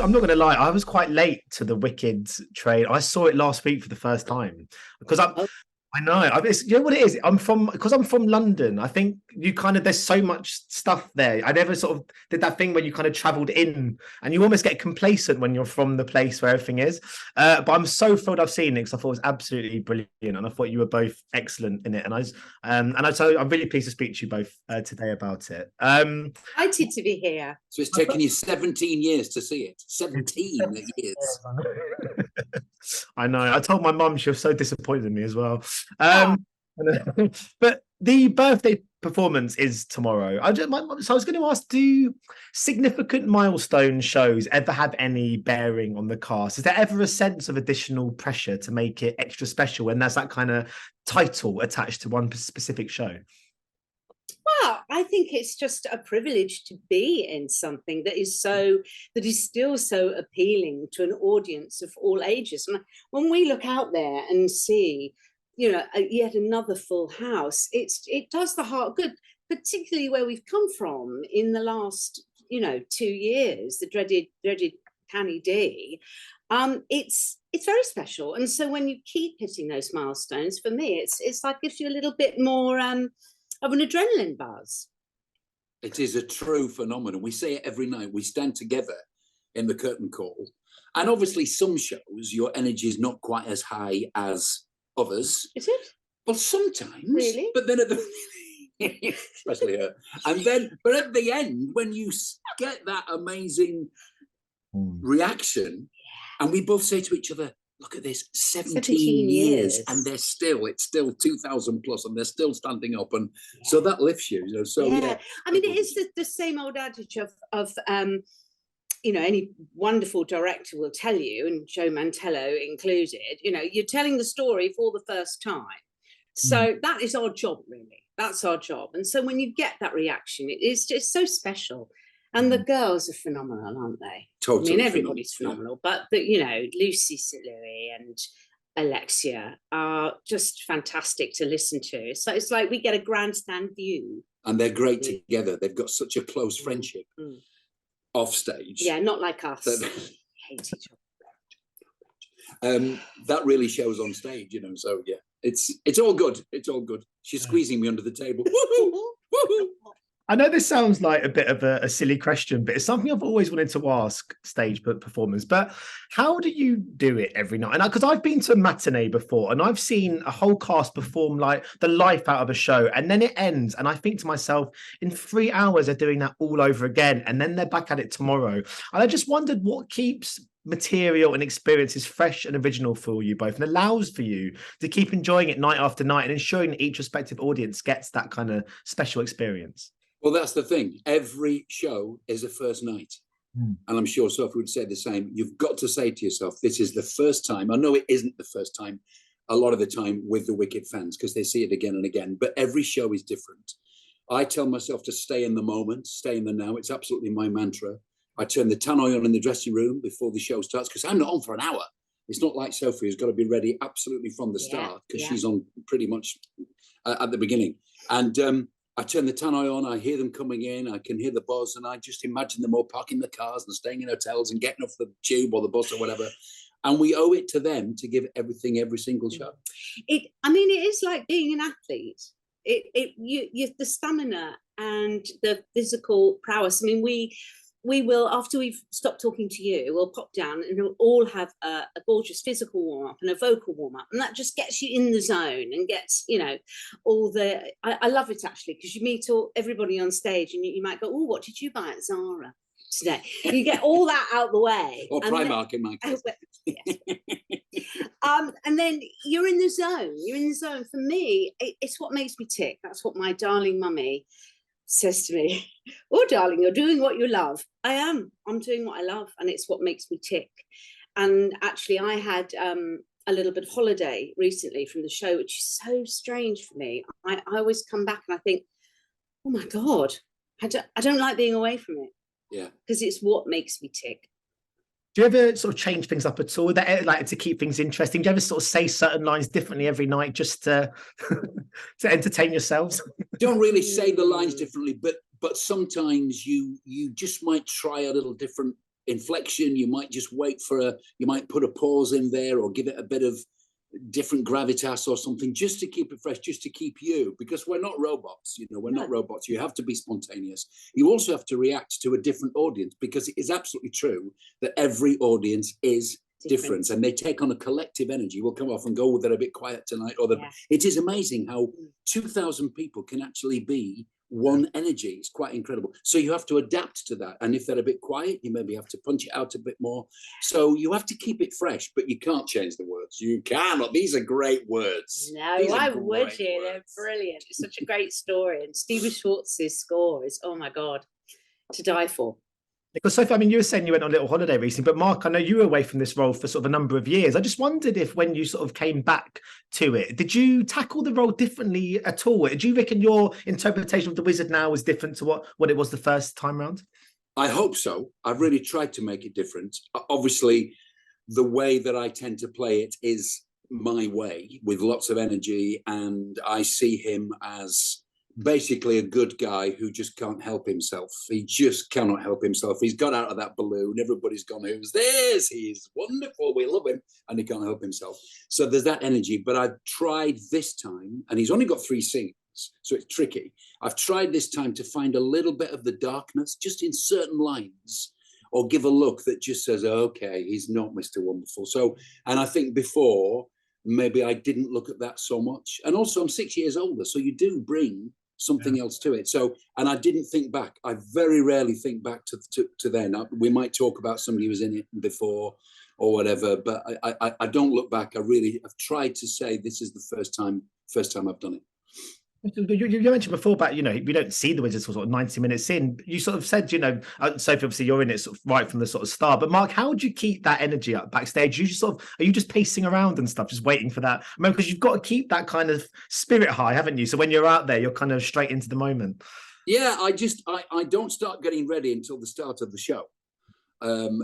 I'm not going to lie. I was quite late to the Wicked train. I saw it last week for the first time because I know. You know what it is? Because I'm from London. I think you kind of, there's so much stuff there. I never sort of did that thing when you kind of traveled in and you almost get complacent when you're from the place where everything is. But I'm so thrilled I've seen it because I thought it was absolutely brilliant. And I thought you were both excellent in it. So I'm really pleased to speak to you both today about it. Excited to be here. So it's taken you 17 years to see it. 17 years. I know. I told my mum, she was so disappointed in me as well. But the birthday performance is tomorrow. So I was going to ask, do significant milestone shows ever have any bearing on the cast? Is there ever a sense of additional pressure to make it extra special when there's that kind of title attached to one specific show? Well, I think it's just a privilege to be in something that is still so appealing to an audience of all ages. And when we look out there and see, yet another full house, it does the heart good, particularly where we've come from in the last 2 years, the dreaded Canny D. It's very special, and so when you keep hitting those milestones, for me, it's like gives you a little bit more of an adrenaline buzz. It is a true phenomenon. We say it every night. We stand together in the curtain call, and obviously some shows your energy is not quite as high as others. Is it? Well, sometimes. Really? But then at the especially her. But at the end, when you get that amazing reaction, and we both say to each other, look at this, 17 years, and it's still 2000 plus, and they're still standing up, and so that lifts you. I mean, it is the same old adage of any wonderful director will tell you, and Joe Mantello included, you're telling the story for the first time. So that is our job, really. That's our job. And so when you get that reaction, it's just so special. And the girls are phenomenal, aren't they? Totally. I mean, everybody's phenomenal. But Lucy Louis and Alexia are just fantastic to listen to. So it's like we get a grandstand view. And they're great together. They've got such a close friendship off stage. Yeah, not like us. Hate each other. That really shows on stage, So yeah, it's all good. It's all good. She's squeezing me under the table. Woohoo! I know this sounds like a bit of a silly question, but it's something I've always wanted to ask stage performers. But how do you do it every night? And because I've been to a matinee before and I've seen a whole cast perform like the life out of a show, and then it ends. And I think to myself, in 3 hours, they're doing that all over again. And then they're back at it tomorrow. And I just wondered what keeps material and experiences fresh and original for you both and allows for you to keep enjoying it night after night and ensuring that each respective audience gets that kind of special experience. Well, that's the thing. Every show is a first night. And I'm sure Sophie would say the same. You've got to say to yourself, this is the first time. I know it isn't the first time a lot of the time with the Wicked fans because they see it again and again, but every show is different. I tell myself to stay in the moment, stay in the now. It's absolutely my mantra. I turn the tannoy on in the dressing room before the show starts because I'm not on for an hour. It's not like Sophie who's got to be ready absolutely from the start because she's on pretty much at the beginning. And I turn the tannoy on, I hear them coming in, I can hear the buzz, and I just imagine them all parking the cars and staying in hotels and getting off the tube or the bus or whatever. And we owe it to them to give everything every single show. It is like being an athlete. You the stamina and the physical prowess. I mean, we will, after we've stopped talking to you, we'll pop down and we'll all have a gorgeous physical warm-up and a vocal warm-up, and that just gets you in the zone and gets, all the... I love it, actually, because you meet everybody on stage and you might go, oh, what did you buy at Zara today? You get all that out the way. Or Primark in my case. And then you're in the zone. You're in the zone. For me, it's what makes me tick. That's what my darling mummy says to me, oh darling, you're doing what you love. I'm doing what I love, and it's what makes me tick. And actually I had a little bit of holiday recently from the show, which is so strange for me. I always come back and I think, oh my God, I don't like being away from it. Yeah, because it's what makes me tick. Do you ever sort of change things up at all? That like to keep things interesting? Do you ever sort of say certain lines differently every night just to to entertain yourselves? Don't really say the lines differently, but sometimes you just might try a little different inflection. You might just wait for you might put a pause in there or give it a bit of different gravitas or something just to keep it fresh, just to keep you, because we're not robots, we're not robots. You have to be spontaneous. You also have to react to a different audience, because it is absolutely true that every audience is different and they take on a collective energy. We'll come off and go, they're a bit quiet tonight, or it is amazing how 2,000 people can actually be one energy. It's quite incredible. So you have to adapt to that, and if they're a bit quiet, you maybe have to punch it out a bit more. So you have to keep it fresh, but you can't change the words. You cannot. These are great words. No, why would you? They're brilliant. It's such a great story, and Stephen Schwartz's score is, oh my god, to die for. Because Sophie, I mean, you were saying you went on a little holiday recently, but Mark, I know you were away from this role for sort of a number of years. I just wondered if when you sort of came back to it, did you tackle the role differently at all? Do you reckon your interpretation of the wizard now is different to what it was the first time round? I hope so. I've really tried to make it different. Obviously, the way that I tend to play it is my way, with lots of energy, and I see him as basically a good guy who just can't help himself. He just cannot help himself. He's got out of that balloon. Everybody's gone, who's this? He's wonderful. We love him. And he can't help himself. So there's that energy. But I've tried this time, and he's only got 3 scenes, so it's tricky. I've tried this time to find a little bit of the darkness just in certain lines, or give a look that just says, okay, he's not Mr. Wonderful. So, and I think before, maybe I didn't look at that so much. And also I'm 6 years older, so you do bring something else to it. So, and I didn't think back. I very rarely think back to then. We might talk about somebody who was in it before or whatever, but I don't look back. I've tried to say this is the first time I've done it. You mentioned before about, we don't see the wizards for sort of 90 minutes in. You sort of said, Sophie, obviously you're in it sort of right from the sort of start. But Mark, how would you keep that energy up backstage? You just are you just pacing around and stuff, just waiting for that? I mean, because you've got to keep that kind of spirit high, haven't you? So when you're out there, you're kind of straight into the moment. Yeah, I don't start getting ready until the start of the show.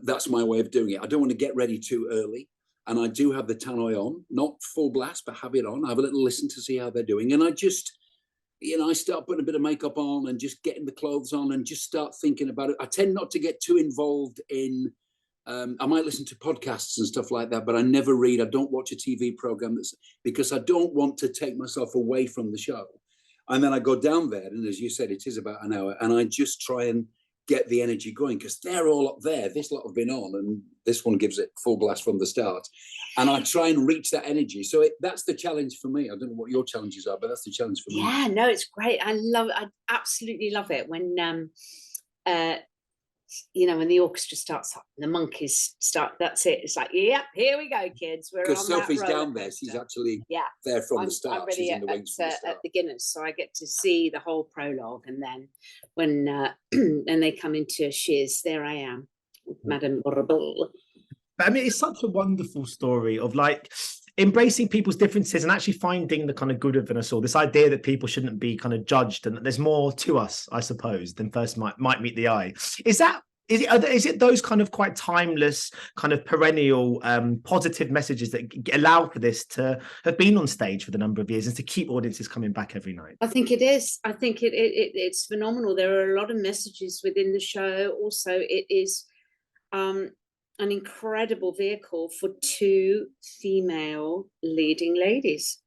That's my way of doing it. I don't want to get ready too early. And I do have the tannoy on, not full blast, but have it on. I have a little listen to see how they're doing. And I just, I start putting a bit of makeup on and just getting the clothes on and just start thinking about it. I tend not to get too involved in, I might listen to podcasts and stuff like that, but I never read. I don't watch a TV program because I don't want to take myself away from the show. And then I go down there, and as you said, it is about an hour, and I just try and get the energy going, because they're all up there. This lot have been on, and this one gives it full blast from the start. And I try and reach that energy. So that's the challenge for me. I don't know what your challenges are, but that's the challenge for me. Yeah, no, it's great. I love it. I absolutely love it when when the orchestra starts up and the monkeys start. That's it. It's like, yep, here we go, kids. Because Sophie's down there. She's actually there from the start. I'm really She's in the wings from the start. At the Guinness, so I get to see the whole prologue, and then when and they come into Shiz, there I am, Madame Morrible. But I mean, it's such a wonderful story of embracing people's differences and actually finding the kind of good within us all. This idea that people shouldn't be kind of judged and that there's more to us, I suppose, than first might meet the eye. Is it those kind of quite timeless, kind of perennial positive messages that allow for this to have been on stage for the number of years and to keep audiences coming back every night? I think it is. I think it's phenomenal. There are a lot of messages within the show. Also, it is an incredible vehicle for 2 female leading ladies,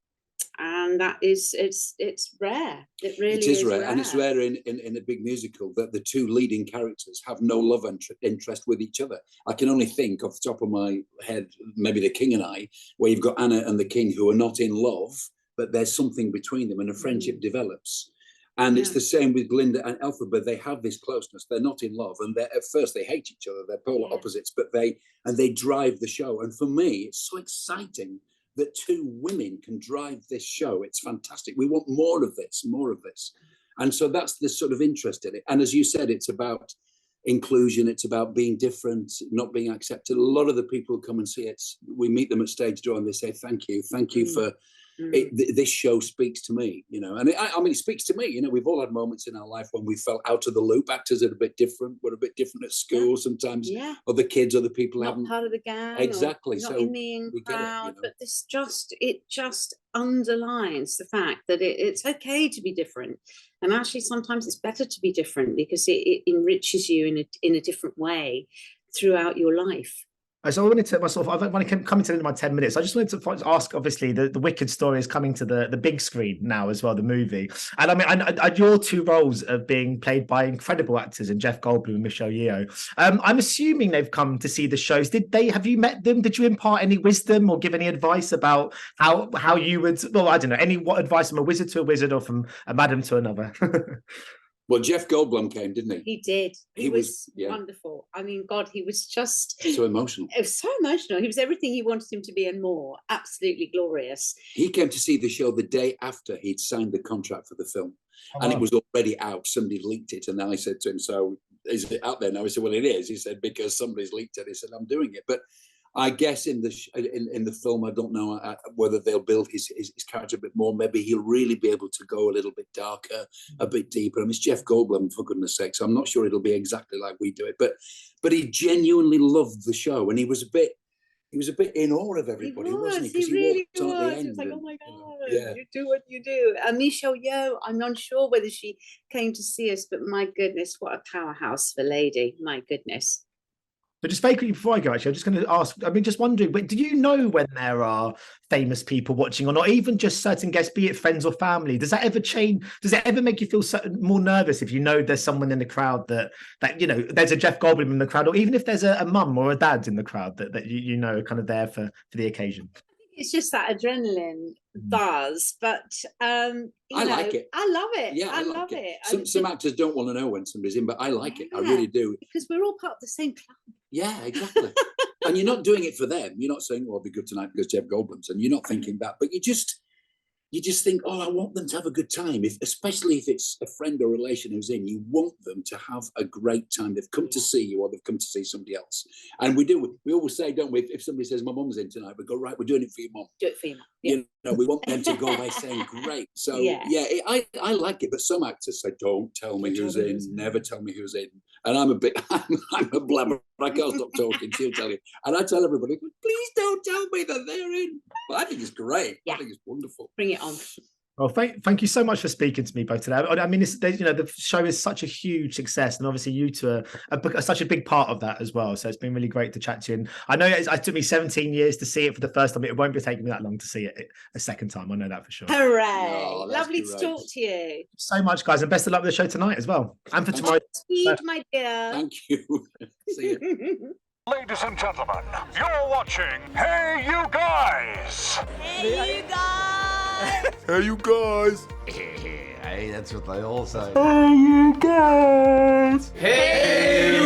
and that is it's rare. It really is rare. And it's rare in a big musical that the 2 leading characters have no love interest with each other. I can only think off the top of my head, maybe The King and I, where you've got Anna and the King who are not in love, but there's something between them and a friendship develops. And it's the same with Glinda and Elphaba. They have this closeness. They're not in love, and at first they hate each other. They're polar opposites, but they drive the show. And for me, it's so exciting that 2 women can drive this show. It's fantastic. We want more of this. And so that's the sort of interest in it. And as you said, it's about inclusion. It's about being different, not being accepted. A lot of the people who come and see it, we meet them at stage door and they say, thank you for this show speaks to me, and I mean, it speaks to me. We've all had moments in our life when we felt out of the loop. Actors are a bit different. We're a bit different at school sometimes. Other kids, other people not haven't part of the gang. Exactly. Not so in the in crowd, but it just underlines the fact that it's okay to be different, and actually sometimes it's better to be different because it enriches you in a different way. throughout your life. So I wanted to myself. I've only coming to the end of my 10 minutes. I just wanted to ask. Obviously, the Wicked story is coming to the big screen now as well, the movie. And I mean, I your two roles of being played by incredible actors in Jeff Goldblum and Michelle Yeoh. I'm assuming they've come to see the shows. Have you met them? Did you impart any wisdom or give any advice about how you would? Well, I don't know. What advice from a wizard to a wizard or from a madam to another? Well, Jeff Goldblum came, didn't he? He did. He was yeah. wonderful. I mean, God, he was just so emotional. It was so emotional. He was everything you wanted him to be and more. Absolutely glorious. He came to see the show the day after he'd signed the contract for the film. Oh, and wow. it was already out. Somebody leaked it. And then I said to him, so is it out there now? He said, well, it is. He said, because somebody's leaked it. He said, I'm doing it. But I guess in the film, I don't know whether they'll build his character a bit more. Maybe he'll really be able to go a little bit darker, a bit deeper. I mean, it's Jeff Goldblum, for goodness sake. So I'm not sure it'll be exactly like we do it. But he genuinely loved the show, and he was a bit in awe of everybody, wasn't he? He really was. It He was like, oh my God, yeah. You do what you do. And Michelle Yeoh, I'm not sure whether she came to see us, but my goodness, what a powerhouse of a lady. My goodness. But just very quickly before I go, actually, I'm just going to ask, I mean, just wondering, but do you know when there are famous people watching or not, even just certain guests, be it friends or family? Does that ever change? Does it ever make you feel more nervous if you know there's someone in the crowd that you know, there's a Jeff Goldblum in the crowd, or even if there's a mum or a dad in the crowd that you know are kind of there for the occasion? It's just that adrenaline buzz, but I like it. I love it. Yeah, I love it. Some actors don't want to know when somebody's in, but I like it. I really do. Because we're all part of the same club. Yeah, exactly. And you're not doing it for them. You're not saying, "Oh, it'll be good tonight because Jeff Goldblum's," and you're not thinking that. But you just think, "Oh, I want them to have a good time." Especially if it's a friend or relation who's in, you want them to have a great time. They've come to see you, or they've come to see somebody else. And we do. We always say, don't we? If somebody says, "My mum's in tonight," we go, "Right, we're doing it for your mum." Do it for your mum. Yeah. You know, we want them to go away saying, "Great." So I like it. But some actors say, "Don't tell me who's in. Never tell me who's in." And I'm a blabber. I can't stop talking. She'll tell you. And I tell everybody, please don't tell me that they're in. But I think it's great. Yeah. I think it's wonderful. Bring it on. Well, thank you so much for speaking to me both today. I mean, the show is such a huge success, and obviously you two are such a big part of that as well. So it's been really great to chat to you. And I know it took me 17 years to see it for the first time. It won't be taking me that long to see it a second time. I know that for sure. Hooray! Oh, lovely great. to talk to you. So much, guys, and best of luck with the show tonight as well, and for tomorrow. Speed, my dear. Thank you. See you. Ladies and gentlemen, you're watching Hey You Guys! Hey, you guys! Hey you guys! Hey, that's what they all say. Hey you guys! Hey!